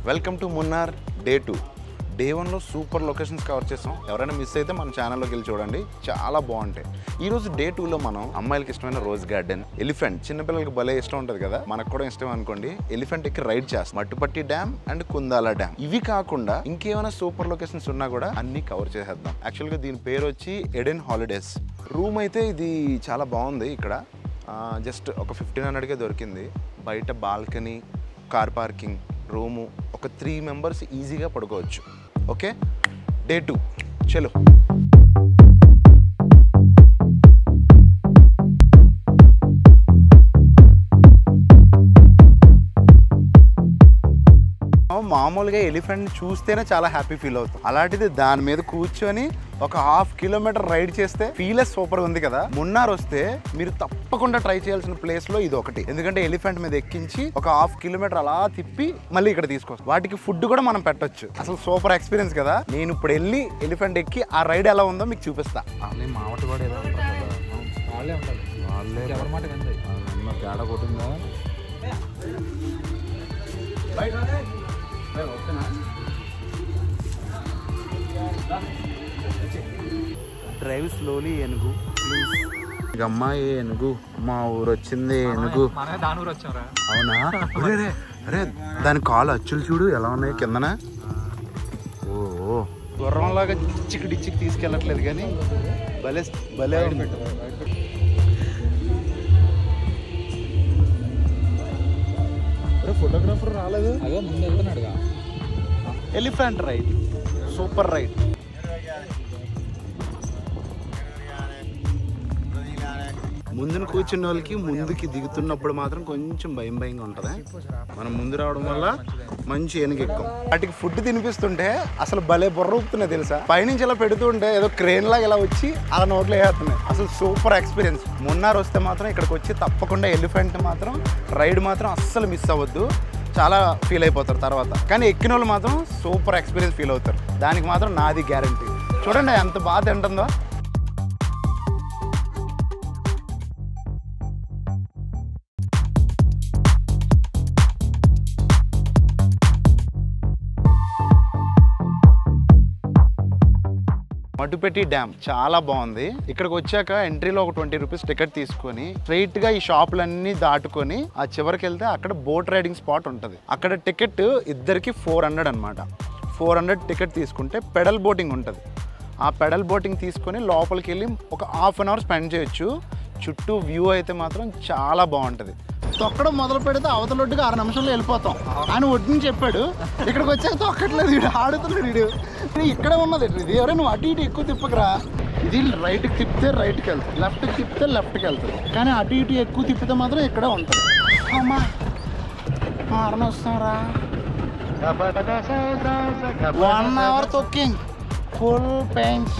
Welcome to Munnar day 2. Day 1లో super లొకేషన్స్ కవర్ చేసాం. ఎవరైనా మిస్ అయితే మన ఛానల్లోకి వెళ్ళి చూడండి, చాలా బాగుంటాయి. ఈరోజు డే 2లో మనం అమ్మాయిలకి ఇష్టమైన రోజ్ గార్డెన్, ఎలిఫెంట్, చిన్నపిల్లలకి భలే ఇష్టం ఉంటుంది కదా, మనకు కూడా ఇష్టం అనుకోండి. ఎలిఫెంట్ ఎక్కి రైడ్ చేస్తాం. మట్టుపట్టి డ్యామ్ అండ్ కుందాల డ్యామ్. ఇవి కాకుండా ఇంకేమైనా సూపర్ లొకేషన్స్ ఉన్నా కూడా అన్ని కవర్ చేసేద్దాం. యాక్చువల్గా దీని పేరు వచ్చి ఎడెన్ హాలిడేస్. రూమ్ అయితే ఇది చాలా బాగుంది. ఇక్కడ జస్ట్ ఒక 1500కే దొరికింది. బయట బాల్కనీ, కార్ పార్కింగ్, రూము, ఒక 3 మెంబర్స్ ఈజీగా పడుకోవచ్చు. ఓకే, డే 2 చలో. మామూలుగా ఎలిఫెంట్ చూస్తేనే చాలా హ్యాపీ ఫీల్ అవుతాం. అలాంటిది దాని మీద కూర్చొని ఒక 1/2 కిలోమీటర్ రైడ్ చేస్తే ఫీల్ సూపర్ ఉంది కదా. మున్నార్ వస్తే మీరు తప్పకుండా ట్రై చేయాల్సిన ప్లేస్ లో ఇది ఒకటి. ఎందుకంటే ఎలిఫెంట్ మీద ఎక్కించి ఒక 1/2 కిలోమీటర్ అలా తిప్పి మళ్ళీ ఇక్కడ తీసుకొస్తాం. వాటికి ఫుడ్ కూడా మనం పెట్టొచ్చు. అసలు సూపర్ ఎక్స్పీరియన్స్ కదా. నేను ఇప్పుడు వెళ్ళి ఎలిఫెంట్ ఎక్కి ఆ రైడ్ ఎలా ఉందో మీకు చూపిస్తా. మావట కూడా ఏదో తేడా కొట్టిందా. డ్రైవ్ స్లోలీ ఏనుగు ప్లీజ్. అమ్మాయి ఏనుగు, మా ఊరు వచ్చింది ఏనుగు. అవునా? అరే దాని కాలు అచ్చులు చూడు ఎలా ఉన్నాయి కిందన. ఓ గుర్రంలాగా డిచ్చికి తీసుకెళ్ళట్లేదు కానీ భలే భలే. ఫోటోగ్రాఫర్ రాలేదు. అదే ముందు వెళ్తున్నాడుగా. Elephant ride, super ride. ముందును కూర్చున్న వాళ్ళకి ముందుకి దిగుతున్నప్పుడు మాత్రం కొంచెం భయంగా ఉంటుంది. మనం ముందు రావడం వల్ల మంచి ఏనుగెక్కం. వాటికి ఫుడ్ తినిపిస్తుంటే అసలు భలే బుర్ర ఊపుతున్నాయి తెలుసా. పైనుంచి ఇలా పెడుతుంటే ఏదో క్రేన్ లాగా ఇలా వచ్చి అలా నోట్లో వేస్తున్నాయి. అసలు సూపర్ ఎక్స్పీరియన్స్. మున్నార్ వస్తే మాత్రం ఇక్కడికి వచ్చి తప్పకుండా ఎలిఫెంట్ మాత్రం రైడ్ మాత్రం అస్సలు మిస్ అవ్వద్దు. చాలా ఫీల్ అయిపోతారు తర్వాత. కానీ ఎక్కిన వాళ్ళు మాత్రం సూపర్ ఎక్స్పీరియన్స్ ఫీల్ అవుతారు. దానికి మాత్రం నాది గ్యారంటీ. చూడండి ఎంత బాగా తింటుందో. మట్టుపెట్టి డ్యామ్ చాలా బాగుంది. ఇక్కడికి వచ్చాక ఎంట్రీలో ఒక 20 రూపీస్ టికెట్ తీసుకొని స్ట్రైట్ గా ఈ షాపులన్నీ దాటుకొని ఆ చివరికి వెళ్తే అక్కడ బోట్ రైడింగ్ స్పాట్ ఉంటుంది. అక్కడ టికెట్ ఇద్దరికి 400 అనమాట. 400 టికెట్ తీసుకుంటే పెడల్ బోటింగ్ ఉంటుంది. ఆ పెడల్ బోటింగ్ తీసుకొని లోపలికి వెళ్ళి ఒక 1/2 అవర్ స్పెండ్ చేయొచ్చు. చుట్టూ వ్యూ అయితే మాత్రం చాలా బాగుంటుంది. తొక్కడం మొదలు పెడితే అవతలొడ్డుగా 6 నిమిషాల్లో వెళ్ళిపోతాం అని ఒడ్డుని చెప్పాడు. ఇక్కడికి వచ్చాక తొక్కట్లేదు, వీడు ఆడుతున్నాడు. వీడు ఇక్కడే ఉన్నది. ఇది ఎవరైనా నువ్వు అటు ఇటు ఎక్కువ తిప్పకరా. ఇది రైట్కి తిప్పితే రైట్కి వెళ్తుంది, లెఫ్ట్కి తిప్పితే లెఫ్ట్కి వెళ్తుంది. కానీ అటు ఇటు ఎక్కువ తిప్పితే మాత్రం ఇక్కడే ఉంటుంది. అమ్మా మారణ వస్తారా. 1 అవర్ తొక్కింగ్, ఫుల్ పెయిన్స్.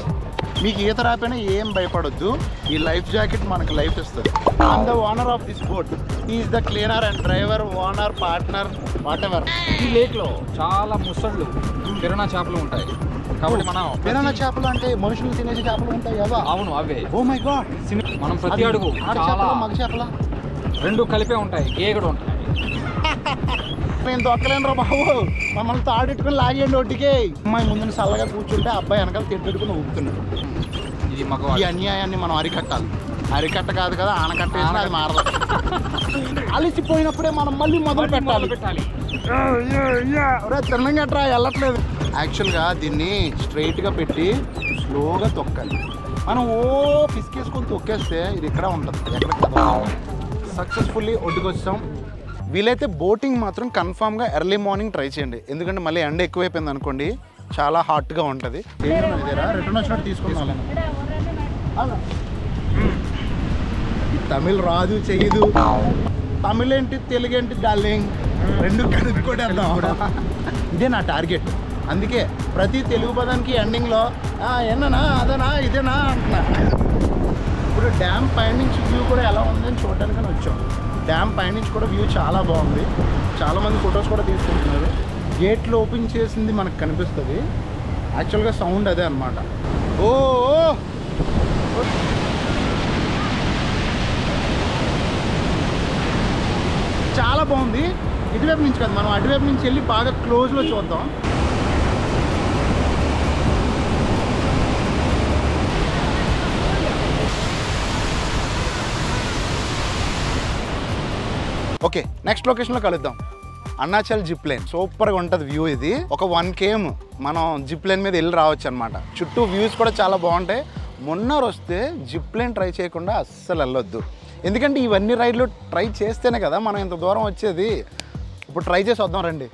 మీకు ఈత రాపోయినా ఏం భయపడొద్దు. ఈ లైఫ్ జాకెట్ మనకు లైఫ్ ఇస్తుంది. I'm the owner of this boat. Is the cleaner and driver, owner, partner, what ever. ఈ లేక్ లో చాలా ముసళ్ళు, పిరానా చేపలు ఉంటాయి. కాబట్టి మనం పిరానా చేపలు అంటే మనుషులు తినేసి చేపలు ఉంటాయి కదా. అవును, అవే. Oh my God. మనం ప్రతి అడుగు చాలా మగ చేపల 2 కలిపే ఉంటాయి, గేగడు ఉంటాయి. నేను దొక్కలేనురా బాబు, మమ్మల్ని తాడెట్టుకుని లాగేయండి ఒడ్డుకి. అమ్మాయి ముందు చల్లగా కూర్చుంటే అబ్బాయి వెనకాల తిట్టుకుని ఊపుతున్నాడు. ఇది మగవాడు. ఈ అన్యాయాన్ని మనం అరికట్టాలి. అరికట్ట కాదు కదా, ఆనకట్ట వేసినా అది మారదు. అలిసిపోయినప్పుడే మనం మళ్ళీ మొదలు పెట్టాలి. తిన్నగట్రా వెళ్ళట్లేదు. యాక్చువల్గా దీన్ని స్ట్రైట్గా పెట్టి స్లోగా తొక్కాలి. మనం పిసికేసుకొని తొక్కేస్తే ఇది ఇక్కడ ఉంటుంది. ఎక్కడ సక్సెస్ఫుల్లీ ఒడ్డుకు వచ్చాం. వీలైతే బోటింగ్ మాత్రం కన్ఫామ్గా ఎర్లీ మార్నింగ్ ట్రై చేయండి. ఎందుకంటే మళ్ళీ ఎండ ఎక్కువైపోయింది అనుకోండి, చాలా హాట్గా ఉంటుంది. రిటర్న్ వచ్చినట్టు తీసుకున్నాను. తమిళ్ రాదు చెయ్యదు. తమిళ్ ఏంటి తెలుగు ఏంటి డార్లింగ్, 2 కనుక్కోటేద్దాం. ఇదే నా టార్గెట్. అందుకే ప్రతి తెలుగు పదానికి ఎండింగ్లో ఏనా అదేనా ఇదేనా అంటున్నా. ఇప్పుడు డ్యామ్ పైనుంచి వ్యూ కూడా ఎలా ఉందని చూడటానికి వచ్చాం. డ్యామ్ పైనుంచి కూడా వ్యూ చాలా బాగుంది. చాలామంది ఫొటోస్ కూడా తీసుకుంటున్నారు. గేట్లు ఓపెన్ చేసింది మనకు కనిపిస్తుంది. యాక్చువల్గా సౌండ్ అదే అనమాట. ఓ చాలా బాగుంది. ఇటువైపు నుంచి కదా, మనం అటువైపు నుంచి వెళ్ళి బాగా క్లోజ్లో చూద్దాం. ఓకే, నెక్స్ట్ లొకేషన్లో కలుద్దాం. అరుణాచల్ జిప్ లైన్ సూపర్గా ఉంటుంది వ్యూ. ఇది ఒక 1 km మనం జిప్ లైన్ మీద వెళ్ళి రావచ్చు అనమాట. చుట్టూ వ్యూస్ కూడా చాలా బాగుంటాయి. మొన్నరు వస్తే జిప్ లైన్ ట్రై చేయకుండా అస్సలు వెళ్ళొద్దు, ఎందుకంటే ఇవన్నీ రైడ్లు ట్రై చేస్తేనే కదా మనం ఇంత దూరం వచ్చేది. ఇప్పుడు ట్రై చేసి వద్దాం రండి.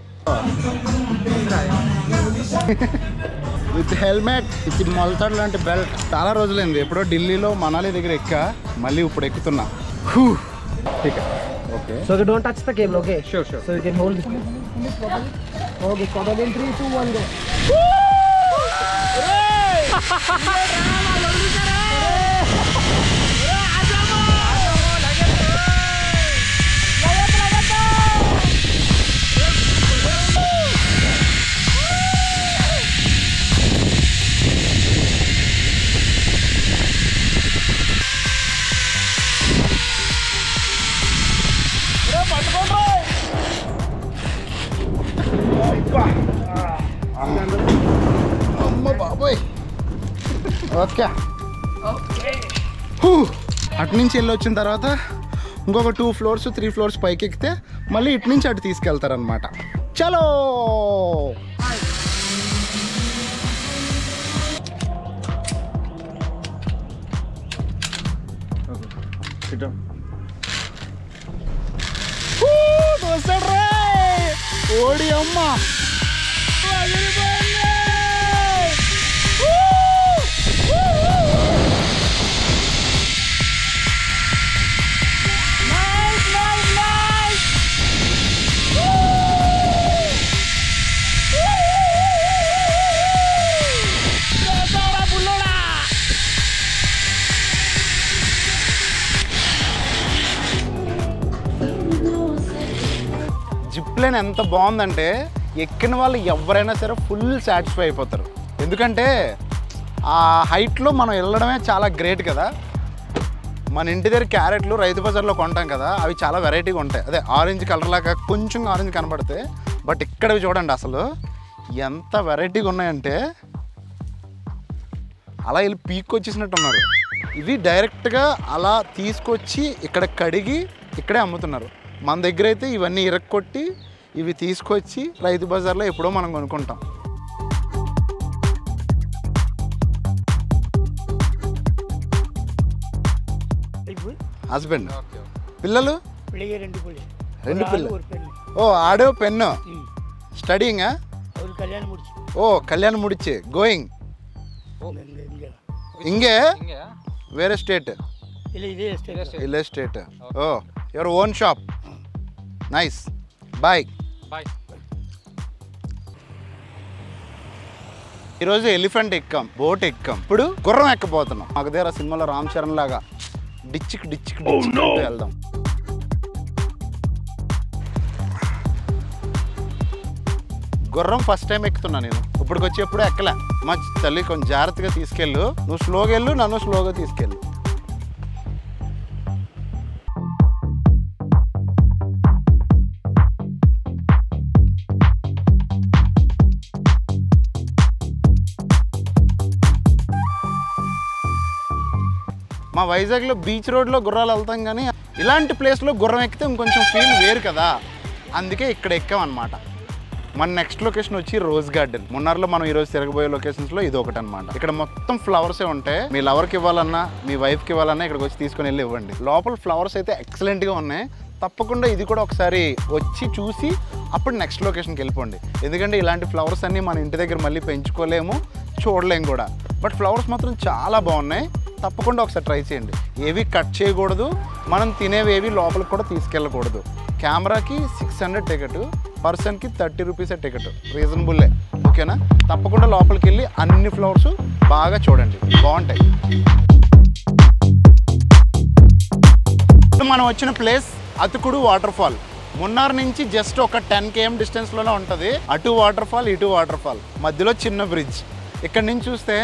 విత్ హెల్మెట్, ఇది మొలతాడు లాంటి బెల్ట్. చాలా రోజులైంది, ఎప్పుడో ఢిల్లీలో మనాలి దగ్గర ఎక్కా, మళ్ళీ ఇప్పుడు ఎక్కుతున్నా. Okay. So you don't touch the cable, okay? Sure. So you can hold it. Okay, stop again. 3, 2, 1, go. అమ్మ బాబోయ్. ఓకే, అటు నుంచి వెళ్ళి వచ్చిన తర్వాత ఇంకొక 2 floors 3 floors పైకి ఎక్కితే మళ్ళీ ఇటు నుంచి అటు తీసుకెళ్తారనమాట. చలో ఓడి అమ్మ. జిప్ లైన్ ఎంత బాగుందంటే ఎక్కిన వాళ్ళు ఎవరైనా సరే ఫుల్ సాటిస్ఫై అయిపోతారు. ఎందుకంటే ఆ హైట్లో మనం వెళ్ళడమే చాలా గ్రేట్ కదా. మన ఇంటి దగ్గర క్యారెట్లు రైతు బజార్లో కొంటాం కదా, అవి చాలా వెరైటీగా ఉంటాయి. అదే ఆరెంజ్ కలర్ లాగా కొంచెం ఆరెంజ్ కనబడితే, బట్ ఇక్కడవి చూడండి అసలు ఎంత వెరైటీగా ఉన్నాయంటే అలా వెళ్ళి పీక్ వచ్చేసినట్టున్నారు. ఇవి డైరెక్ట్గా అలా తీసుకొచ్చి ఇక్కడ కడిగి ఇక్కడే అమ్ముతున్నారు. మన దగ్గర అయితే ఇవన్నీ ఇరక్కొట్టి ఇవి తీసుకొచ్చి రైతు బజార్లో ఎప్పుడో మనం కొనుక్కుంటాం. హస్బెండ్, పిల్లలు 2 పిల్లలు. ఓ ఆడో పెన్ను స్టడీంగా. ఓ కళ్యాణ్ ముడిచి గోయింగ్ ఇంగే వేరే స్టేట్ ఇల్లే స్టేట్. ఓ your own shop. Nice. Bye. ఈరోజు ఎలిఫెంట్ ఎక్కాం, బోట్ ఎక్కాం, ఇప్పుడు గుర్రం ఎక్కబోతున్నాం. మాకు దగ్గర సినిమాలో రామ్ చరణ్ లాగా డిచ్చికి వెళ్దాం. గుర్రం ఫస్ట్ టైం ఎక్కుతున్నా నేను. ఇప్పటికి వచ్చి ఎప్పుడు ఎక్కలే. మా తల్లి కొంచెం జాగ్రత్తగా తీసుకెళ్ళు, నువ్వు స్లోగా వెళ్ళు, నన్ను స్లోగా తీసుకెళ్ళు. మా వైజాగ్లో బీచ్ రోడ్లో గుర్రాలు వెళ్తాం, కానీ ఇలాంటి ప్లేస్లో గుర్రం ఎక్కితే ఇంకొంచెం ఫీల్ వేరు కదా, అందుకే ఇక్కడ ఎక్కామన్నమాట. మన నెక్స్ట్ లొకేషన్ వచ్చి రోజ్ గార్డెన్. మున్నార్లో మనం ఈరోజు తిరగబోయే లొకేషన్స్లో ఇది ఒకటి అనమాట. ఇక్కడ మొత్తం ఫ్లవర్సే ఉంటాయి. మీ లవర్కి ఇవ్వాలన్నా మీ వైఫ్కి ఇవ్వాలన్నా ఇక్కడికి వచ్చి తీసుకొని వెళ్ళి ఇవ్వండి. లోపల ఫ్లవర్స్ అయితే ఎక్సలెంట్గా ఉన్నాయి. తప్పకుండా ఇది కూడా ఒకసారి వచ్చి చూసి అప్పుడు నెక్స్ట్ లొకేషన్కి వెళ్ళిపోండి. ఎందుకంటే ఇలాంటి ఫ్లవర్స్ అన్నీ మన ఇంటి దగ్గర మళ్ళీ పెంచుకోలేము, చూడలేము కూడా. బట్ ఫ్లవర్స్ మాత్రం చాలా బాగున్నాయి. తప్పకుండా ఒకసారి ట్రై చేయండి. ఏవి కట్ చేయకూడదు, మనం తినేవి ఏవి లోపలికి కూడా తీసుకెళ్ళకూడదు. కెమెరాకి 600 టికెట్, పర్సన్కి 30 రూపీసే టికెట్, రీజనబుల్లే. ఓకేనా? తప్పకుండా లోపలికి వెళ్ళి అన్ని ఫ్లవర్స్ బాగా చూడండి, బాగుంటాయి. మనం వచ్చిన ప్లేస్ అతుకుడు వాటర్ ఫాల్. మున్నార్ నుంచి జస్ట్ ఒక 10 km డిస్టెన్స్లోనే ఉంటుంది. అటు వాటర్ ఫాల్, ఇటు వాటర్ ఫాల్, మధ్యలో చిన్న బ్రిడ్జ్. ఇక్కడ నుంచి చూస్తే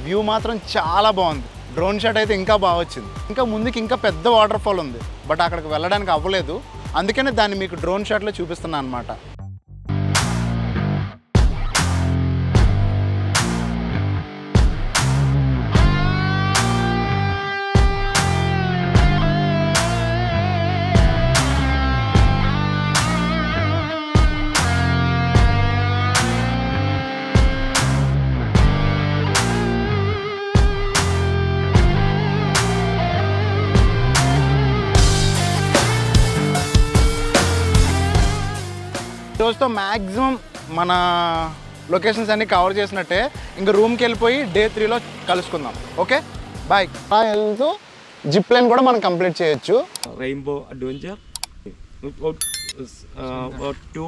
వ్యూ మాత్రం చాలా బాగుంది. డ్రోన్ షాట్ అయితే ఇంకా బాగా వచ్చింది. ఇంకా ముందుకి ఇంకా పెద్ద వాటర్ ఫాల్ ఉంది, బట్ అక్కడికి వెళ్ళడానికి అవ్వలేదు. అందుకనే దాన్ని మీకు డ్రోన్ షాట్లో చూపిస్తున్నాను అనమాట. రోజుతో మ్యాక్సిమం మన లొకేషన్స్ అన్నీ కవర్ చేసినట్టే. ఇంకా రూమ్కి వెళ్ళిపోయి డే 3లో కలుసుకుందాం. Okay bye. వెళ్తూ జిప్ లైన్ కూడా మనం కంప్లీట్ చేయొచ్చు. Rainbow adventure 2